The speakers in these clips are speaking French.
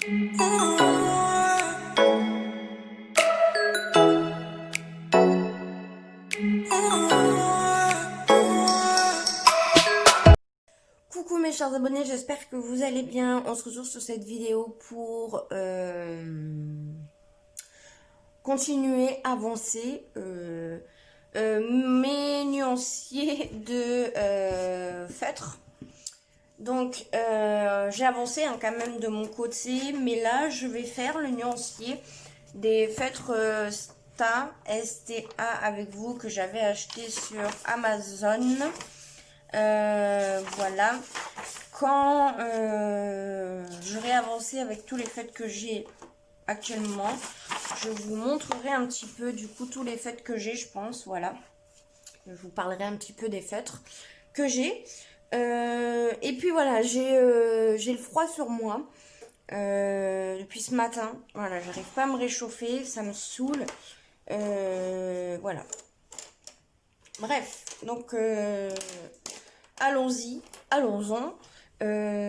Coucou mes chers abonnés, j'espère que vous allez bien. On se retrouve sur cette vidéo pour continuer, avancer mes nuanciers de feutre. Donc j'ai avancé quand même de mon côté, mais là je vais faire le nuancier des feutres STA avec vous que j'avais acheté sur Amazon. Voilà, quand j'aurai avancé avec tous les feutres que j'ai actuellement, je vous montrerai un petit peu du coup tous les feutres que j'ai, je pense. Voilà, je vous parlerai un petit peu des feutres que j'ai. Et puis voilà, j'ai le froid sur moi depuis ce matin. Voilà, j'arrive pas à me réchauffer, ça me saoule. Voilà. Bref, donc allons-y, allons-en.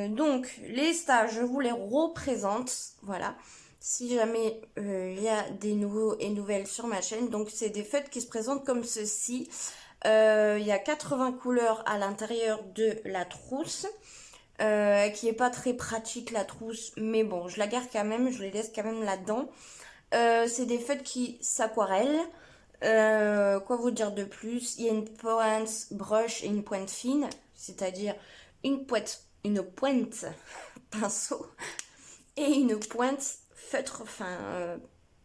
Donc les stages, je vous les représente. Voilà. Si jamais il y a des nouveaux et nouvelles sur ma chaîne. Donc c'est des feutres qui se présentent comme ceci. Il y a 80 couleurs à l'intérieur de la trousse. Qui est pas très pratique la trousse, mais bon, je la garde quand même, je les laisse quand même là-dedans. C'est des feutres qui s'aquarellent. Quoi vous dire de plus? Il y a une pointe brush et une pointe fine, c'est-à-dire une pointe pinceau et une pointe feutre fin,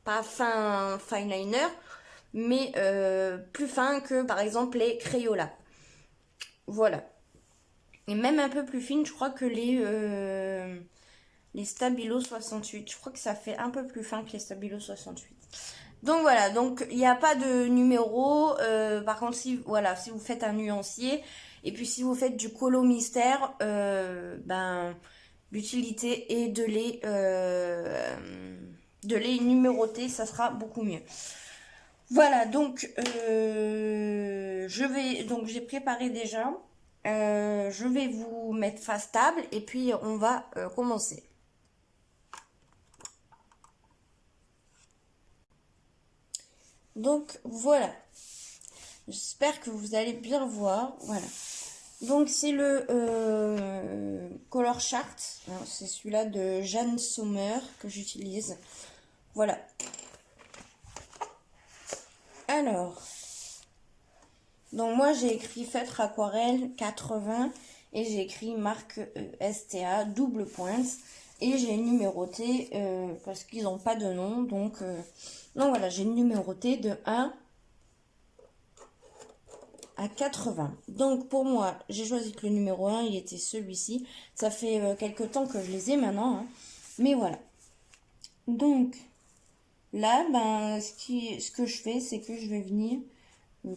pas fin fine liner, mais plus fin que par exemple les Crayola. Voilà. Et même un peu plus fine, je crois que les Stabilo 68. Je crois que ça fait un peu plus fin que les Stabilo 68. Donc voilà, donc il n'y a pas de numéro. Par contre, si, voilà, si vous faites un nuancier, et puis si vous faites du colo mystère, ben, l'utilité est de les numéroter, ça sera beaucoup mieux. Voilà, donc j'ai préparé déjà. Je vais vous mettre face table et puis on va commencer. Donc voilà, j'espère que vous allez bien voir. Voilà, donc c'est le Color Chart, c'est celui-là de Jeanne Sommer que j'utilise. Voilà. Alors, donc moi j'ai écrit feutre aquarelle 80 et j'ai écrit marque STA double pointe et j'ai numéroté parce qu'ils n'ont pas de nom, donc voilà, j'ai numéroté de 1 à 80. Donc pour moi, j'ai choisi que le numéro 1, il était celui-ci. Ça fait quelques temps que je les ai maintenant, hein. Mais voilà. Donc là, ben, ce que je fais, c'est que je vais venir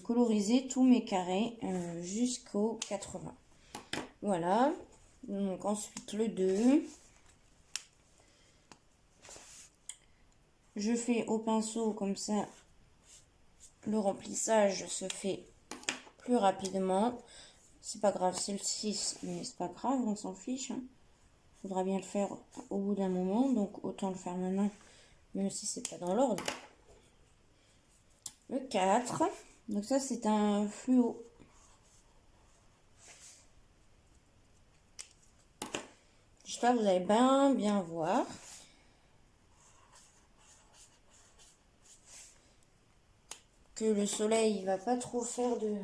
coloriser tous mes carrés jusqu'au 80. Voilà. Donc ensuite le 2. Je fais au pinceau comme ça. Le remplissage se fait plus rapidement. C'est pas grave, c'est le 6, mais c'est pas grave, on s'en fiche. Hein. Faudra bien le faire au bout d'un moment, donc autant le faire maintenant, même si c'est pas dans l'ordre. Le 4. Donc ça c'est un fluo. J'espère que vous allez bien voir. Que le soleil il va pas trop faire de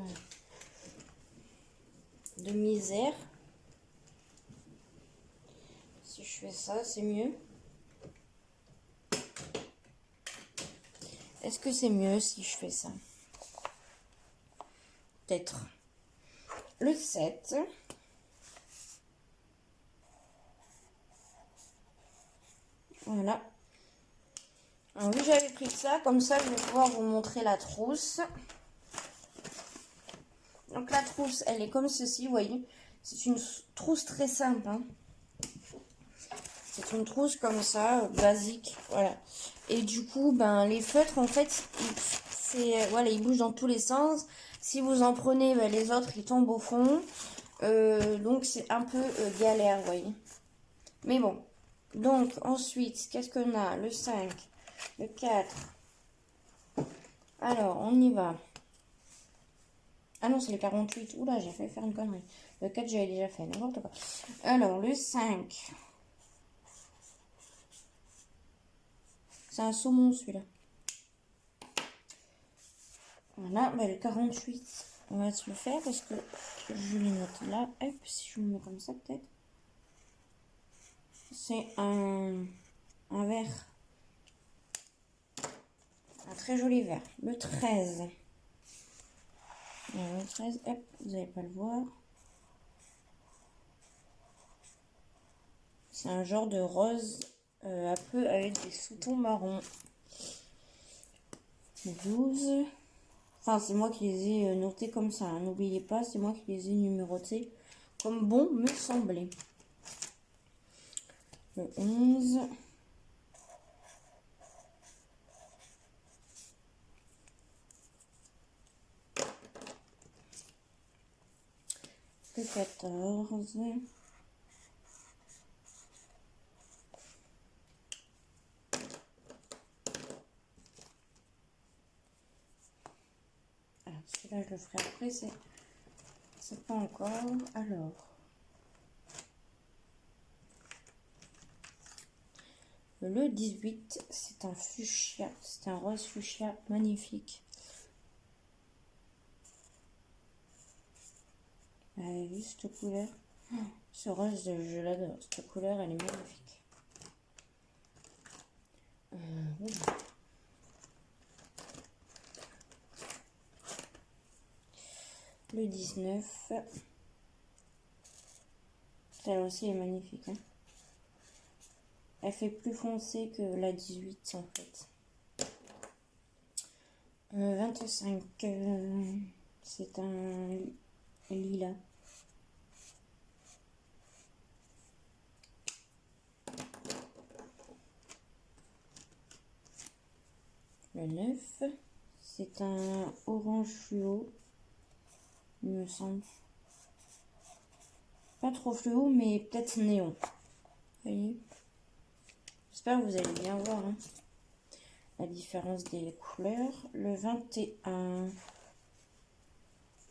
misère. Si je fais ça, c'est mieux. Est-ce que c'est mieux si je fais ça? Peut-être. Le 7. Voilà. Alors, oui, j'avais pris ça, comme ça je vais pouvoir vous montrer la trousse. Donc la trousse, elle est comme ceci, vous voyez. C'est une trousse très simple. Hein. C'est une trousse comme ça, basique, voilà. Et du coup, ben les feutres, en fait, voilà, ils bougent dans tous les sens. Si vous en prenez, ben, les autres, ils tombent au fond. Donc c'est un peu galère, vous voyez. Mais bon, Donc, ensuite, qu'est-ce qu'on a? Le 5, le 4. Alors, on y va. Ah non, c'est le 48. Oula, j'ai fait faire une connerie. Le 4, j'avais déjà fait, n'importe quoi. Alors, le 5. C'est un saumon, celui-là. Voilà, bah, le 48. On va se le faire parce que je le note là. Hop, si je me mets comme ça, peut-être. C'est un vert. Un très joli vert. Le 13. Alors, le 13, hop, vous n'allez pas le voir. C'est un genre de rose un peu avec des sous-tons marrons. Le 12. Enfin, c'est moi qui les ai notés comme ça. Hein. N'oubliez pas, c'est moi qui les ai numérotés comme bon me semblait. Le 11. Le 14. Alors, celui-là, je le ferai après. C'est pas encore. Alors. Le 18, c'est un fuchsia. C'est un rose fuchsia magnifique. Vous avez vu cette couleur? Ce rose, je l'adore. Cette couleur, elle est magnifique. Le 19. Celle aussi est magnifique. Hein. Elle fait plus foncé que la 18 en fait. 25. C'est un lilas. Le 9. C'est un orange fluo. Il me semble. Pas trop fluo, mais peut-être néon. Vous voyez? J'espère que vous allez bien voir hein, la différence des couleurs. Le 21,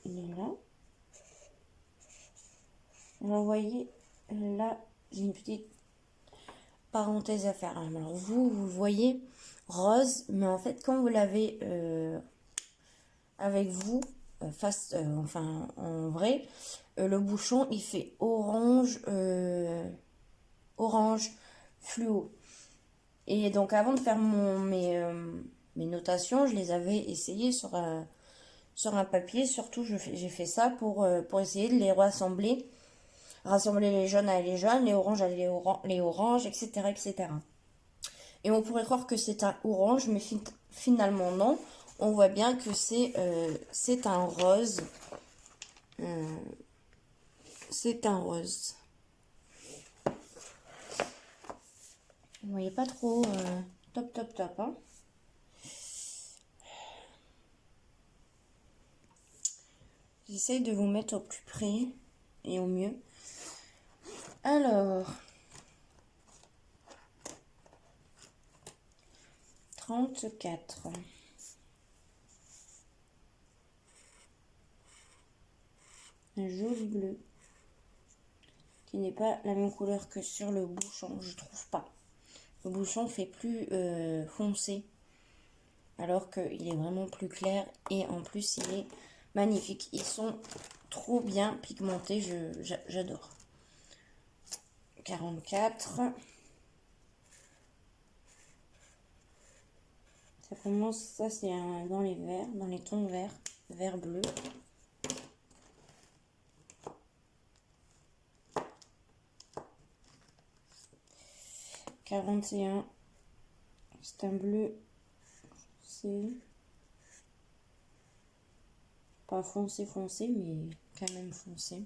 il est là. Alors, vous voyez, là, j'ai une petite parenthèse à faire. Alors, vous voyez rose, mais en fait, quand vous l'avez avec vous, enfin, en vrai, le bouchon, il fait orange, orange fluo. Et donc avant de faire mes notations, je les avais essayées sur un papier. Surtout, j'ai fait ça pour essayer de les rassembler. Rassembler les jaunes avec les jaunes, les oranges avec les oranges, etc., etc. Et on pourrait croire que c'est un orange, mais finalement non. On voit bien que c'est un rose. C'est un rose. Vous voyez pas trop top. Hein. J'essaye de vous mettre au plus près et au mieux. Alors, 34. Un joli bleu qui n'est pas la même couleur que sur le bouchon, je trouve pas. Le bouchon fait plus foncé alors qu'il est vraiment plus clair et en plus il est magnifique. Ils sont trop bien pigmentés, j'adore. 44. Ça commence, ça c'est dans les verts, dans les tons verts, vert bleu. « 41, c'est un bleu, c'est pas foncé, mais quand même foncé.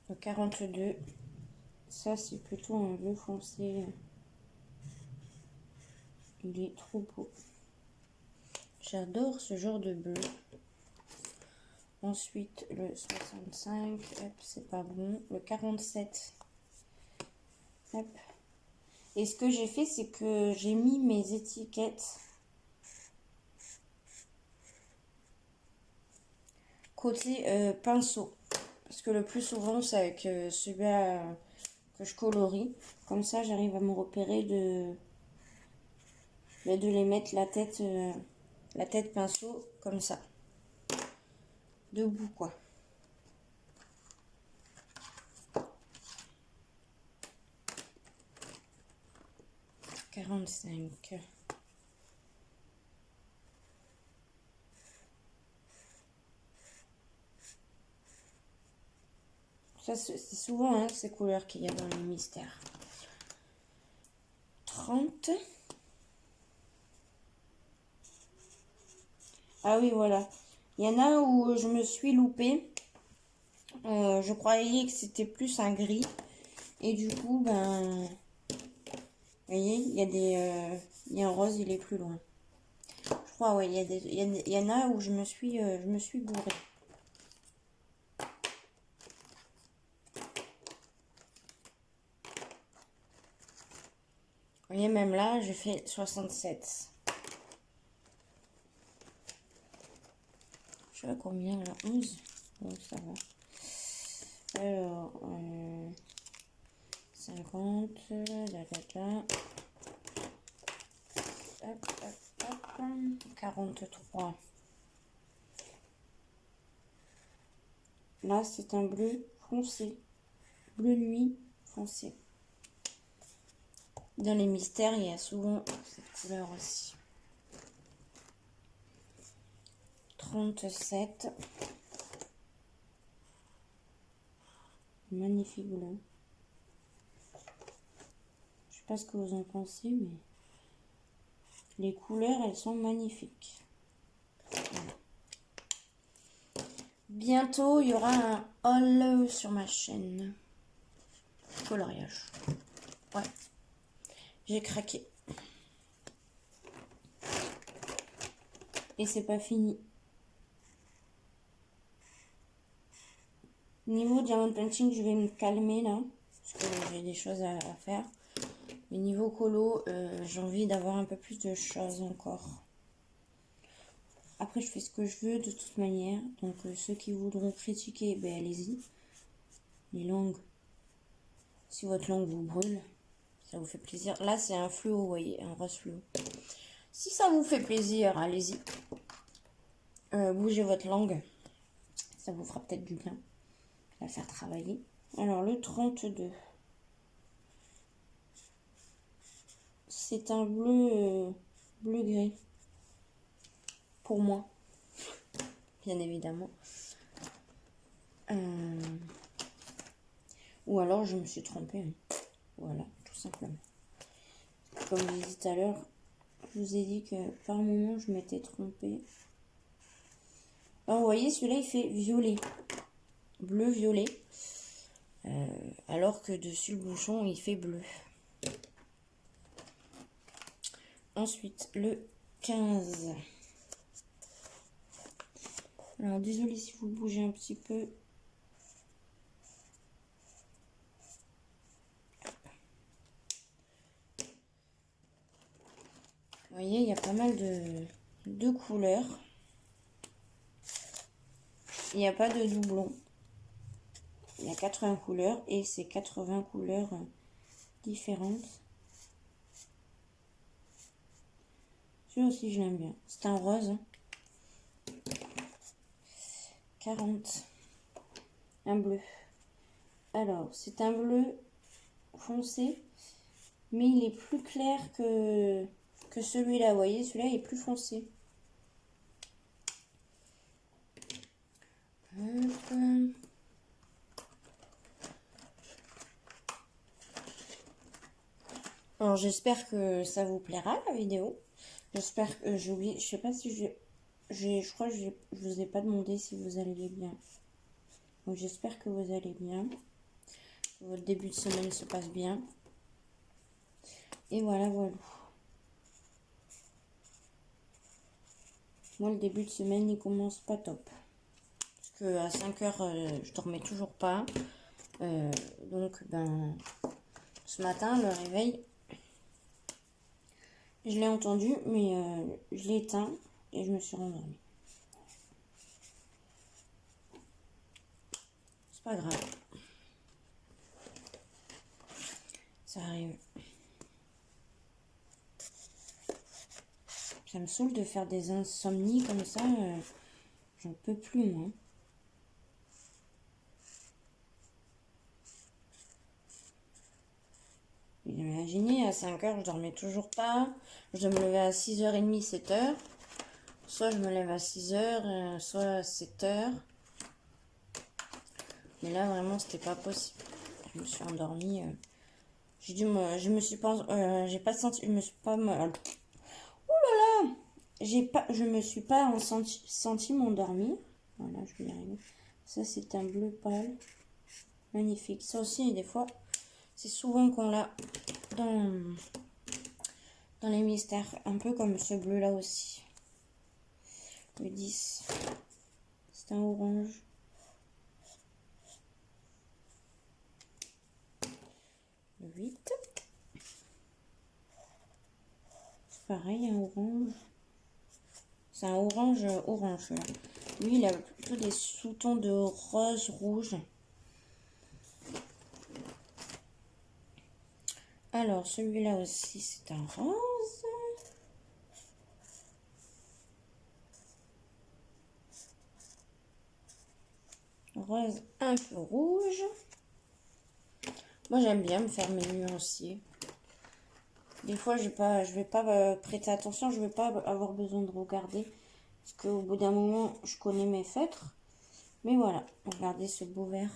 Le 42, ça c'est plutôt un bleu foncé. Il est trop beau. J'adore ce genre de bleu. Ensuite, le 65, hop, c'est pas bon. Le 47, Hop. Et ce que j'ai fait, c'est que j'ai mis mes étiquettes côté pinceau. Parce que le plus souvent, c'est avec celui-là que je colorie. Comme ça, j'arrive à me repérer de les mettre la tête pinceau comme ça. Debout, quoi. « 45. Ça, c'est souvent hein, ces couleurs qu'il y a dans les mystères. 30. Ah oui, voilà. Il y en a où je me suis loupée. Je croyais que c'était plus un gris. Et du coup, ben... Vous voyez, il y a il y a un rose, il est plus loin. Je crois, ouais, il y en a où je me suis bourrée. Vous voyez, même là, j'ai fait 67. Je sais pas combien, là, 11. Donc, ça va. Alors, 50, Hop, hop, hop. 43. Là, c'est un bleu foncé. Bleu nuit foncé. Dans les mystères, il y a souvent cette couleur aussi. 37. Magnifique bleu. Je sais pas ce que vous en pensez, mais les couleurs, elles sont magnifiques. Voilà. Bientôt, il y aura un haul sur ma chaîne. Coloriage. Ouais. J'ai craqué. Et c'est pas fini. Niveau diamond painting, je vais me calmer là. Parce que j'ai des choses à faire. Mais niveau colo, j'ai envie d'avoir un peu plus de choses encore. Après, je fais ce que je veux de toute manière. Donc, ceux qui voudront critiquer, ben allez-y. Les langues. Si votre langue vous brûle, ça vous fait plaisir. Là, c'est un fluo, vous voyez, un rose fluo. Si ça vous fait plaisir, allez-y. Bougez votre langue. Ça vous fera peut-être du bien. La faire travailler. Alors, le 32. C'est un bleu, bleu gris. Pour moi. Bien évidemment. Ou alors, je me suis trompée. Voilà, tout simplement. Comme je l'ai dit tout à l'heure, je vous ai dit que par moment, je m'étais trompée. Alors, vous voyez, celui-là, il fait violet. Bleu-violet. Alors que dessus, le bouchon, il fait bleu. Ensuite, le 15. Alors, désolé si vous bougez un petit peu. Vous voyez, il y a pas mal de couleurs. Il n'y a pas de doublon. Il y a 80 couleurs et c'est 80 couleurs différentes. Celui aussi, je l'aime bien. C'est un rose. 40. Un bleu. Alors, c'est un bleu foncé, mais il est plus clair que celui-là. Vous voyez, celui-là est plus foncé. Hop. Alors, j'espère que ça vous plaira, la vidéo. J'espère que j'ai oublié. Je sais pas si je crois que je vous ai pas demandé si vous alliez bien. Donc, j'espère que vous allez bien. Que votre début de semaine se passe bien. Et voilà, voilà. Moi, le début de semaine, il commence pas top. Parce que à 5 h, je dormais toujours pas. Donc, ben, Ce matin, le réveil, je l'ai entendu, mais je l'ai éteint et je me suis rendormie. C'est pas grave. Ça arrive. Ça me saoule de faire des insomnies comme ça. J'en peux plus, moi. Imaginez, à 5 heures, je dormais toujours pas. Je dois me lever à 6h30, 7h. Soit je me lève à 6h, soit à 7h. Mais là, vraiment, c'était pas possible. Je me suis endormie. Je me suis pas... j'ai pas senti... Je me suis pas... je me suis pas senti m'endormir. Voilà, je vais y arriver. Ça, c'est un bleu pâle. Magnifique. Ça aussi, des fois, c'est souvent qu'on l'a dans les mystères. Un peu comme ce bleu-là aussi. Le 10. C'est un orange. Le 8. C'est pareil, un orange. C'est un orange orange, là. Lui, il a plutôt des sous-tons de rose, rouge. Alors, celui-là aussi, c'est un rose. Rose un peu rouge. Moi, j'aime bien me faire mes nuanciers. Des fois, je vais pas prêter attention, je vais pas avoir besoin de regarder. Parce qu'au bout d'un moment, je connais mes feutres. Mais voilà, regardez ce beau vert.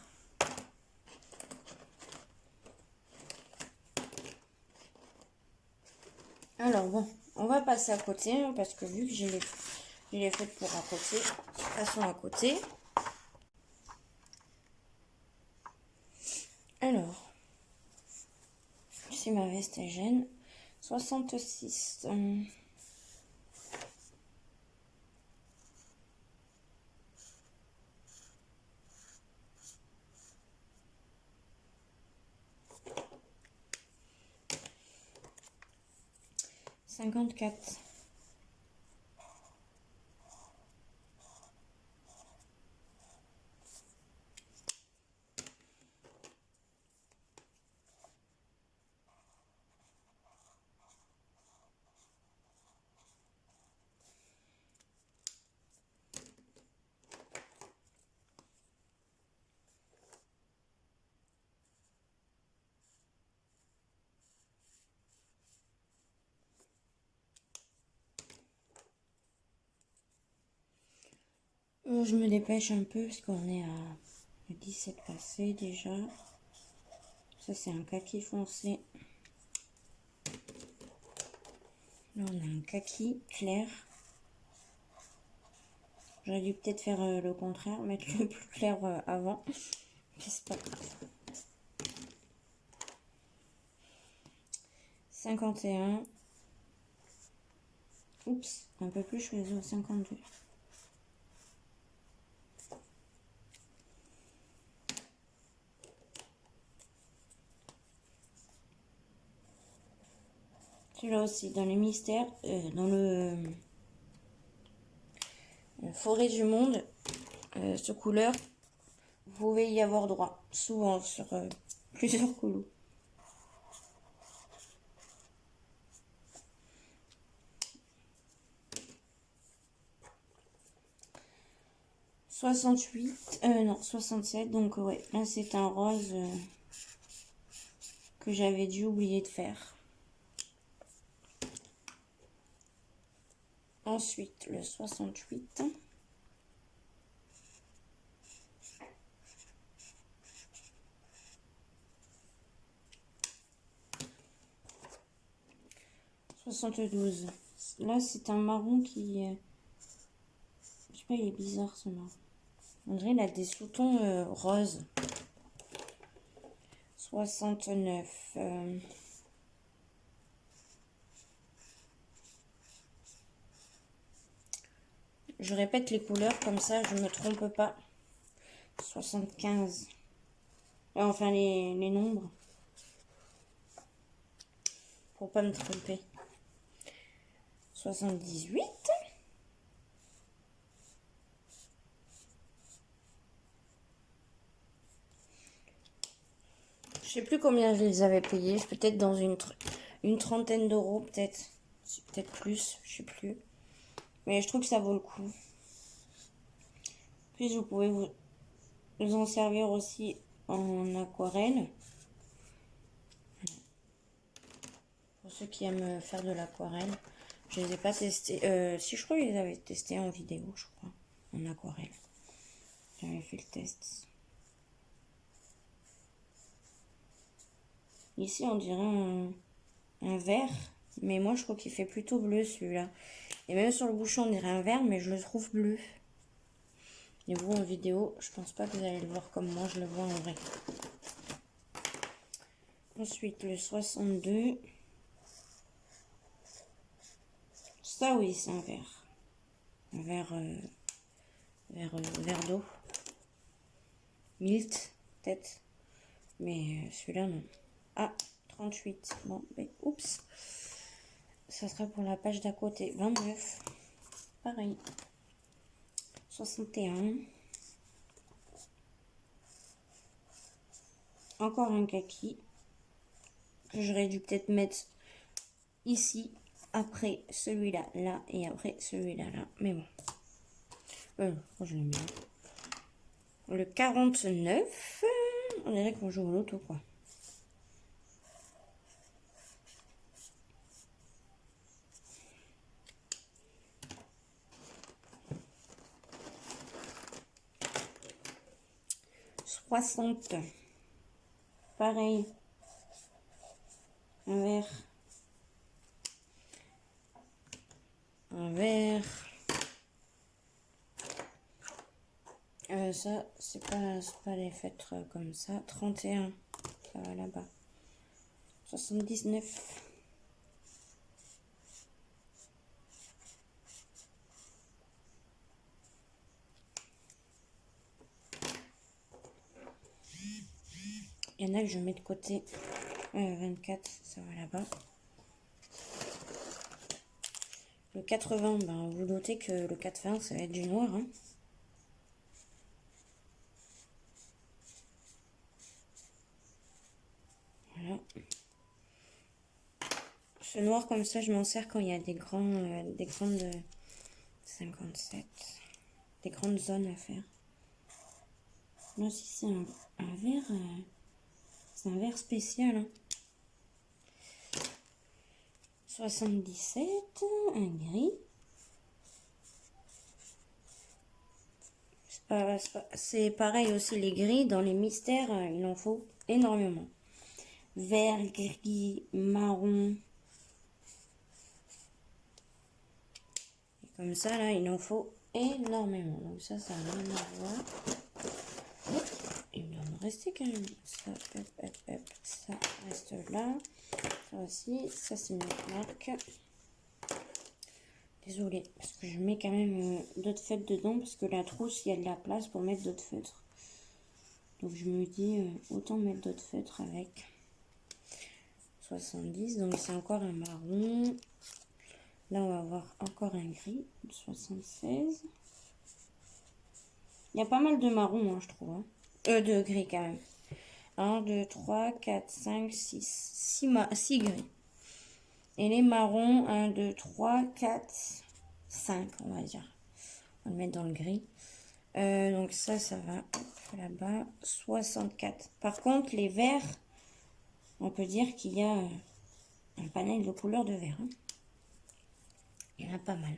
Alors bon, on va passer à côté, hein, parce que vu que j'ai les feutres pour à côté, passons à côté. Alors, c'est ma Vestagène 66. Cinquante-quatre. Je me dépêche un peu parce qu'on est à 17 passé déjà. Ça, c'est un kaki foncé. Là, on a un kaki clair. J'aurais dû peut-être faire le contraire, mettre le plus clair avant. Mais c'est pas grave. 51. Oups, un peu plus, je suis au 52. Celui-là aussi, dans les mystères, dans le forêt du monde, ce couleur, vous pouvez y avoir droit, souvent sur plusieurs couleurs. « 68, non, 67, donc ouais, là c'est un rose que j'avais dû oublier de faire. Ensuite, le 68. « 72. Là, c'est un marron qui... je sais pas, il est bizarre ce marron. On dirait qu'il a des sous-tons roses. 69. Je répète les couleurs, comme ça je ne me trompe pas. 75. Enfin, les nombres. pour pas me tromper. 78. Je sais plus combien je les avais payés. Peut-être dans une trentaine d'euros, peut-être. Peut-être plus, je sais plus. Mais je trouve que ça vaut le coup. Puis vous pouvez vous en servir aussi en aquarelle. Pour ceux qui aiment faire de l'aquarelle. Je les ai pas testés. Si, je crois que je les avais testés en vidéo, je crois. En aquarelle. J'avais fait le test. Ici, on dirait un vert. Mais moi, je crois qu'il fait plutôt bleu, celui-là. Et même sur le bouchon, on dirait un vert, mais je le trouve bleu. Et vous, en vidéo, je pense pas que vous allez le voir comme moi, je le vois en vrai. Ensuite, le 62. Ça, oui, c'est un vert. Un vert d'eau. Milt, peut-être. Mais celui-là, non. Ah, 38. Bon, ben, oups. Ça sera pour la page d'à côté. 29. Pareil. 61. Encore un kaki. Que j'aurais dû peut-être mettre ici. Après celui-là, là. Et après celui-là, là. Mais bon. Je le mets. Le 49. On dirait qu'on joue au loto, quoi. Pareil. Un vert. Un vert. Ça, c'est pas les fêtres comme ça. 31. Ça va là-bas. 79. Il y en a que je mets de côté. 24, ça va là-bas. Le 80, ben, vous notez que le 80, ça va être du noir. Hein. Voilà. Ce noir comme ça, je m'en sers quand il y a des grandes 57. Des grandes zones à faire. Là aussi, c'est un vert. C'est un vert spécial. Hein. 77, un gris. C'est pareil aussi, les gris, dans les mystères, il en faut énormément. Vert, gris, marron. Et comme ça, là, il en faut énormément. Donc ça n'a rien à voir. Il doit me rester quand même. Ça, ça reste là. Ça aussi, ça c'est une marque. Désolée, parce que je mets quand même d'autres feutres dedans, parce que la trousse, il y a de la place pour mettre d'autres feutres. Donc je me dis, autant mettre d'autres feutres avec. 70, donc c'est encore un marron. Là, on va avoir encore un gris, 76. Il y a pas mal de marron, hein, je trouve. Hein. De gris quand même. 1, 2, 3, 4, 5, 6. 6 gris. Et les marrons, 1, 2, 3, 4, 5, on va dire. On va le mettre dans le gris. Donc ça va là-bas. 64. Par contre, les verts, on peut dire qu'il y a un panel de couleurs de vert. Hein. Il y en a pas mal.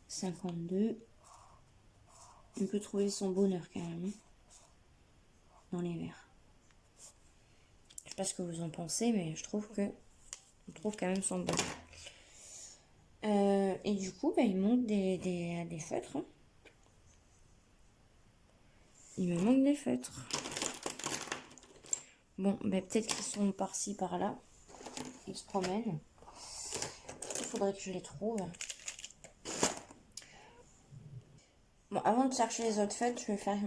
52. On peut trouver son bonheur quand même. Dans les verts. Je sais pas ce que vous en pensez, mais je trouve que on trouve quand même son bonheur. Et du coup, il manque des feutres. Hein. Il me manque des feutres. Bon, peut-être qu'ils sont par-ci, par-là. Ils se promènent. Il faudrait que je les trouve. Bon, avant de chercher les autres feutres, je vais faire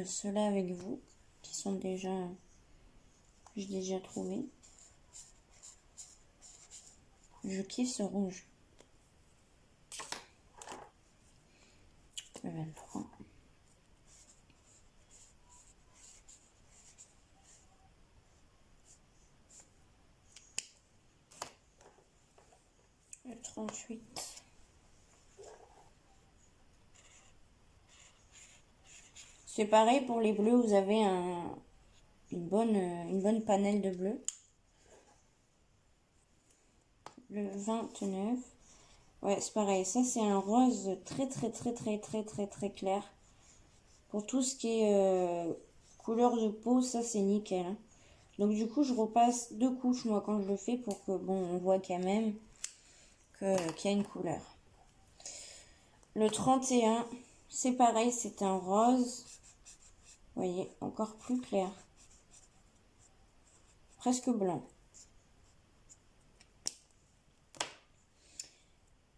ceux-là avec vous. Qui sont déjà... que j'ai déjà trouvé. Je kiffe ce rouge. Le 23. Le 38. C'est pareil pour les bleus, vous avez une bonne panelle de bleu. Le 29. Ouais, c'est pareil. Ça, c'est un rose très clair. Pour tout ce qui est couleur de peau, ça, c'est nickel. Hein. Donc, du coup, je repasse 2 couches, moi, quand je le fais, pour que, bon, on voit quand même qu'il y a une couleur. Le 31, c'est pareil, c'est un rose. Vous voyez, encore plus clair. Presque blanc.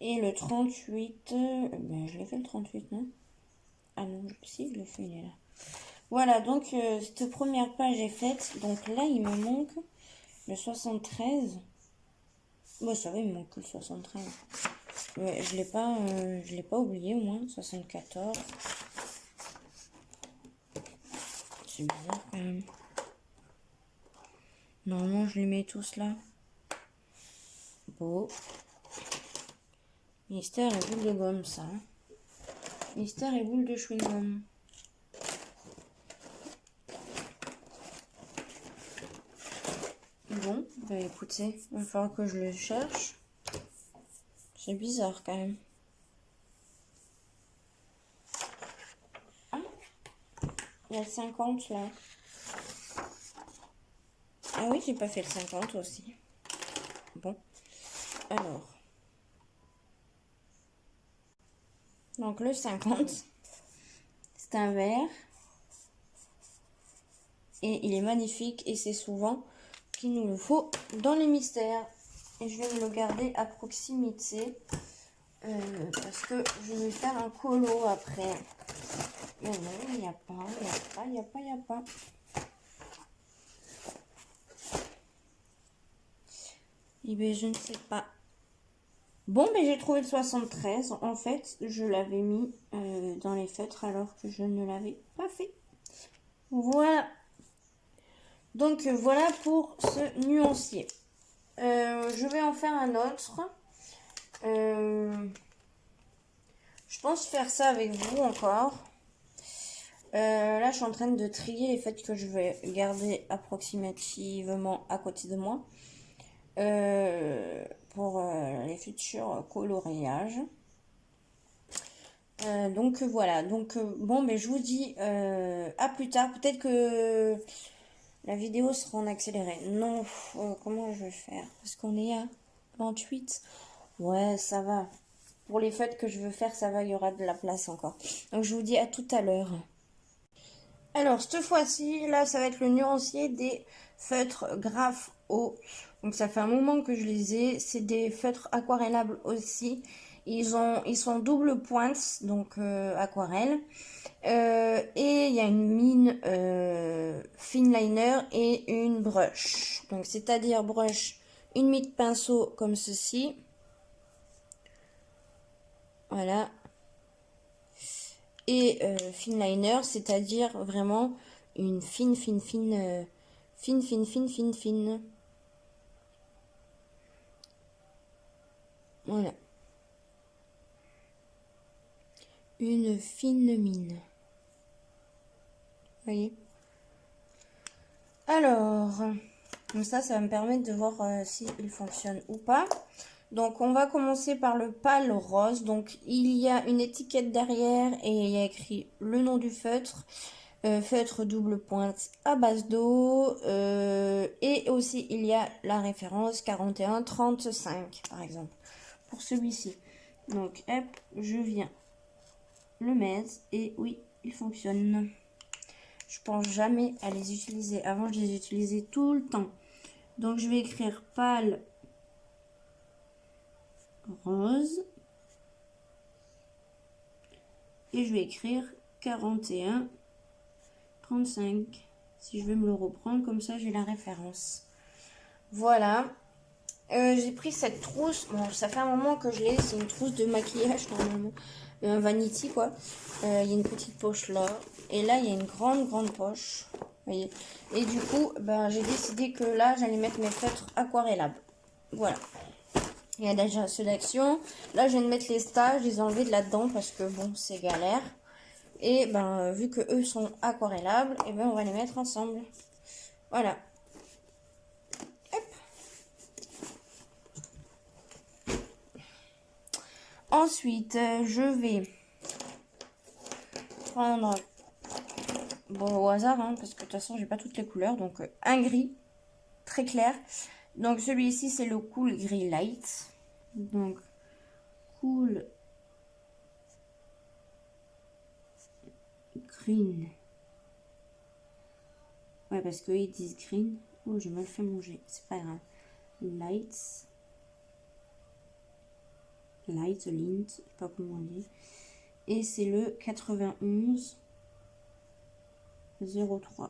Et le 38, ben, je l'ai fait le 38, non? Ah non, si, je l'ai fait, il est là. Voilà, donc cette première page est faite. Donc là, il me manque le 73. Bon, ça va, il me manque que le 73. Ouais, je l'ai pas oublié au moins. 74. C'est bizarre quand même. Normalement, je les mets tous là. Beau. Mystère et boule de gomme, ça. Hein. Mystère et boule de chewing-gum. Bon, bah écoutez, il va falloir que je le cherche. C'est bizarre quand même. Ah, il y a le 50 là. Ah oui, j'ai pas fait le 50 aussi. Bon, alors. Donc le 50, c'est un vert. Et il est magnifique et c'est souvent qu'il nous le faut dans les mystères. Et je vais me le garder à proximité parce que je vais faire un colo après. Mais non, il n'y a pas, il n'y a pas, il n'y a pas. Eh bien, je ne sais pas. Bon, mais j'ai trouvé le 73. En fait, je l'avais mis dans les feutres alors que je ne l'avais pas fait. Voilà. Donc, voilà pour ce nuancier. Je vais en faire un autre. Je pense faire ça avec vous encore. Là, je suis en train de trier les feutres que je vais garder approximativement à côté de moi pour les futurs coloriages. Donc voilà. Donc bon, mais je vous dis à plus tard. Peut-être que la vidéo sera en accéléré. Non, comment je vais faire? Parce qu'on est à 28. Ouais, ça va. Pour les feutres que je veux faire, ça va, il y aura de la place encore. Donc je vous dis à tout à l'heure. Alors, cette fois-ci, là, ça va être le nuancier des feutres Graph O. Donc ça fait un moment que je les ai. C'est des feutres aquarellables aussi. Ils sont double pointe, donc aquarelle. Et il y a une mine fine liner et une brush. Donc c'est-à-dire brush, une mine pinceau comme ceci. Voilà. Et fine liner, c'est-à-dire vraiment une fine. Voilà. Une fine mine. Vous voyez? Alors, comme ça va me permettre de voir si il fonctionne ou pas. Donc, on va commencer par le pâle rose. Donc, il y a une étiquette derrière et il y a écrit le nom du feutre. Feutre double pointe à base d'eau. Et aussi, il y a la référence 4135, par exemple, pour celui-ci. Donc, hop, je viens le mettre et oui, il fonctionne. Je pense jamais à les utiliser. Avant, je les utilisais tout le temps. Donc, je vais écrire pâle rose. Et je vais écrire 41 35. Si je vais me le reprendre, comme ça, j'ai la référence. Voilà. J'ai pris cette trousse. Bon, ça fait un moment que je l'ai. C'est une trousse de maquillage normalement. Un vanity quoi. Il y a une petite poche là. Et là, il y a une grande poche. Vous voyez. Et du coup, ben, j'ai décidé que là, j'allais mettre mes feutres aquarellables. Voilà. Il y a déjà ceux d'action. Là, je viens de mettre les stages. Je les ai enlevés de là-dedans parce que bon, c'est galère. Et ben, vu que eux sont aquarellables, et ben, on va les mettre ensemble. Voilà. Ensuite, je vais prendre, bon, au hasard, hein, parce que de toute façon, j'ai pas toutes les couleurs. Donc, un gris très clair. Donc, celui-ci, c'est le Cool Gris Light. Donc, Cool Green. Ouais, parce qu'ils disent green. Oh, j'ai mal fait manger. C'est pas grave. Lights. Light, lint, je sais pas comment on dit. Et c'est le 91 03.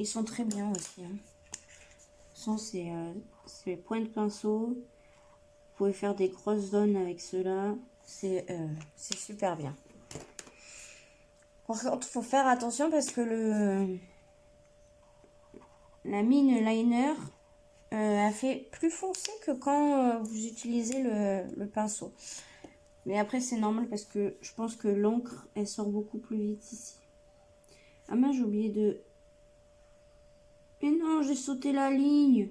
Ils sont très bien aussi. Hein. C'est point de pinceau. Vous pouvez faire des grosses zones avec ceux-là. C'est super bien. Par contre, il faut faire attention parce que la mine liner a fait plus foncé que quand vous utilisez le pinceau. Mais après, c'est normal parce que je pense que l'encre, elle sort beaucoup plus vite ici. Ah mince, j'ai oublié de... Mais non, j'ai sauté la ligne.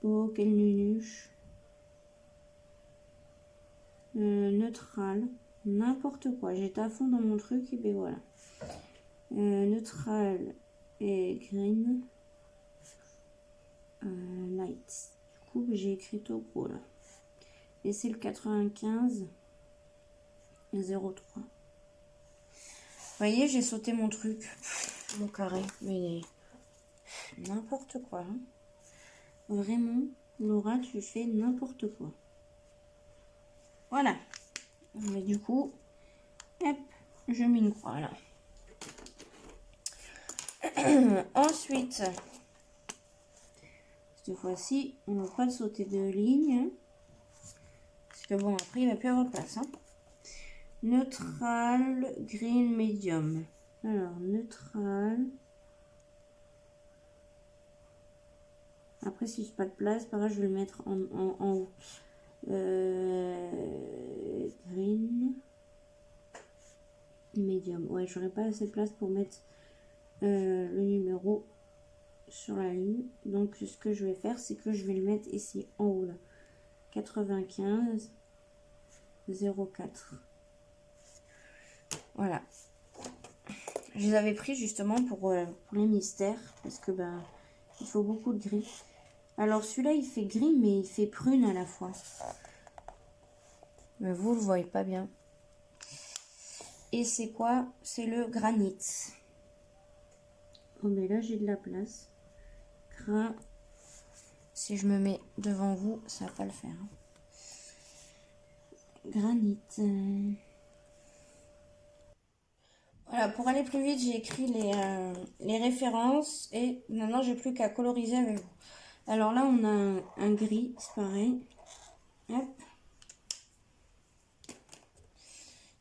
Oh, quelle nunuche. Neutral. N'importe quoi. J'étais à fond dans mon truc et ben voilà. Neutral et green. Light. Du coup, j'ai écrit au gros là. Et c'est le 95 03. Vous voyez, j'ai sauté mon truc. Mon carré. Mais n'importe quoi. Hein. Vraiment, Laura, tu fais n'importe quoi. Voilà. Mais du coup, hop, je mets une croix là. Ensuite, cette fois-ci, on ne va pas sauter de ligne. Parce que bon, après, il ne va plus avoir de place. Hein. Neutral, green, medium. Alors, neutral. Après, si je n'ai pas de place, pareil, je vais le mettre en haut. Green. Medium. Ouais, j'aurais pas assez de place pour mettre le numéro sur la ligne. Donc, ce que je vais faire, c'est que je vais le mettre ici en haut là. 95 04. Voilà. Je les avais pris justement pour les mystères parce que ben il faut beaucoup de gris. Alors celui-là il fait gris mais il fait prune à la fois. Mais vous le voyez pas bien. Et c'est quoi? C'est le granit. Oh mais là j'ai de la place. Si je me mets devant vous, ça va pas le faire. Hein. Granit. Voilà, pour aller plus vite, j'ai écrit les références et maintenant j'ai plus qu'à coloriser avec vous. Alors là, on a un gris, c'est pareil. Hop.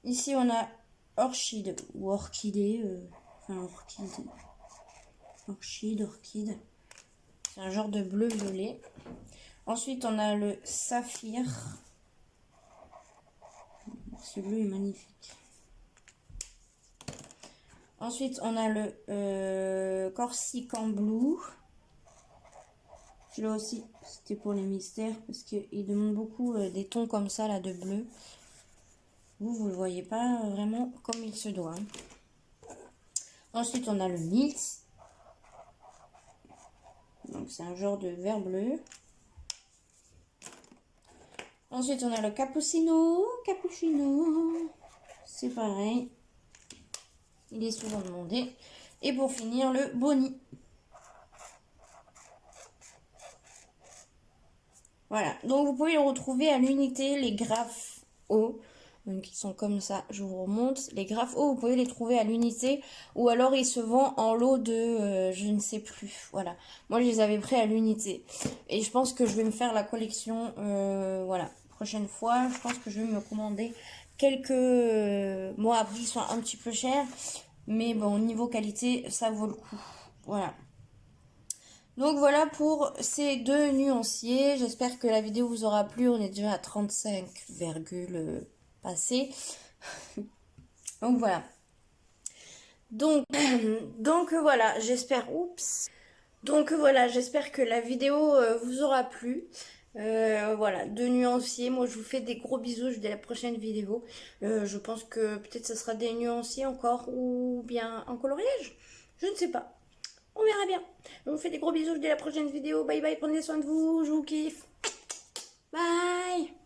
Ici, on a orchide ou orchidée, enfin orchide. C'est un genre de bleu-violet. Ensuite, on a le saphir. Ce bleu est magnifique. Ensuite, on a le Corsican Blue. Celui-là aussi, c'était pour les mystères parce qu'il demande beaucoup des tons comme ça, là, de bleu. Vous ne le voyez pas vraiment comme il se doit. Ensuite, on a le Mills. Donc, c'est un genre de vert bleu. Ensuite, on a le Cappuccino. C'est pareil. Il est souvent demandé. Et pour finir, le Bonnie. Voilà. Donc, vous pouvez le retrouver à l'unité, les graphes hauts. Donc ils sont comme ça, je vous remonte. Les Grafo, vous pouvez les trouver à l'unité ou alors ils se vendent en lot de je ne sais plus. Voilà. Moi je les avais pris à l'unité. Et je pense que je vais me faire la collection voilà. Prochaine fois, je pense que je vais me commander quelques bon après ils sont un petit peu chers. Mais bon, au niveau qualité, ça vaut le coup. Voilà. Donc voilà pour ces deux nuanciers. J'espère que la vidéo vous aura plu. On est déjà à 35, passé. Donc voilà. Donc, donc voilà, j'espère. Oups. Donc voilà, j'espère que la vidéo vous aura plu. Voilà, deux nuanciers. Moi, je vous fais des gros bisous. Je vous dis à la prochaine vidéo. Je pense que peut-être ça sera des nuanciers encore ou bien en coloriage. Je ne sais pas. On verra bien. Je vous fais des gros bisous. Je vous dis à la prochaine vidéo. Bye bye. Prenez soin de vous. Je vous kiffe. Bye.